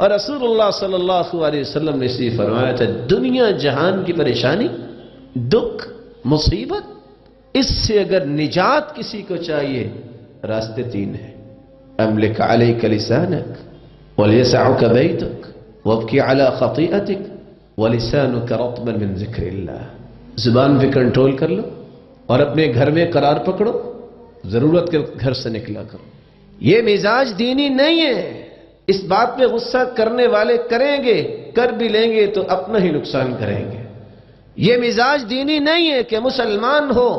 اور رسولullah صلی اللہ علیہ وسلم نے اسی فرمایا تھا دنیا جہان کی پریشانی، دکھ، مصیبت، اس سے اگر نجات کسی کو چاہیے راستے تین ہیں: املک علیک لسانک ولیسعک بیتک وابکی علی خطیئتک ولسانک رطبا من ذکر اللہ۔ زبان پہ کنٹرول کر لو اور اپنے گھر میں قرار پکڑو، ضرورت کے گھر سے نکلا کرو۔ یہ مزاج دینی نہیں ہے۔ اس بات پہ غصہ کرنے والے کریں گے، کر بھی لیں گے تو اپنا ہی نقصان کریں گے۔ یہ مزاج دینی نہیں ہے کہ مسلمان ہو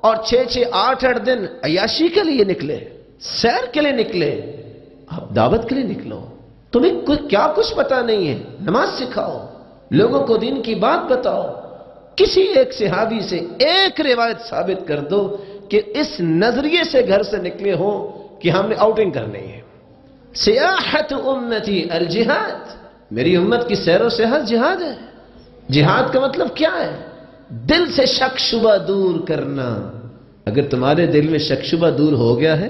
اور 6 8 دن عیاشی کے لیے نکلے، سیر کے لیے نکلے۔ آپ دعوت کے لیے نکلو، تمہیں کیا کچھ پتا نہیں ہے، نماز سکھاؤ، لوگوں کو دین کی بات بتاؤ۔ کسی ایک صحابی سے ایک روایت ثابت کر دو کہ اس نظریے سے گھر سے نکلے ہوں کہ ہم نے آؤٹنگ کرنی ہے۔ سیاحت امتی الجہاد، میری امت کی سیر و سیاحت جہاد ہے۔ جہاد کا مطلب کیا ہے؟ دل سے شک شبہ دور کرنا۔ اگر تمہارے دل میں شک شبہ دور ہو گیا ہے،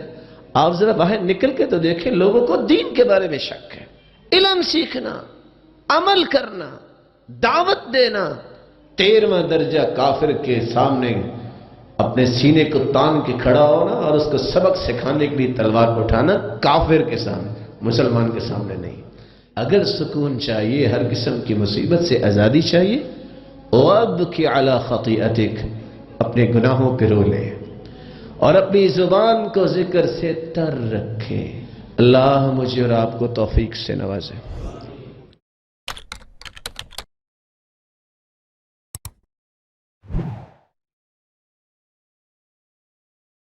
آپ ذرا باہر نکل کے تو دیکھیں، لوگوں کو دین کے بارے میں شک ہے۔ علم سیکھنا، عمل کرنا، دعوت دینا۔ 13واں درجہ کافر کے سامنے اپنے سینے کو تان کے کھڑا ہونا اور اس کو سبق سکھانے کے لیے تلوار اٹھانا، کافر کے سامنے، مسلمان کے سامنے نہیں۔ اگر سکون چاہیے، ہر قسم کی مصیبت سے آزادی چاہیے، وَابْكِ عَلَى خَطِئَتِكَ، اپنے گناہوں پہ رو لے اور اپنی زبان کو ذکر سے تر رکھے۔ اللہ مجھے اور آپ کو توفیق سے نوازے۔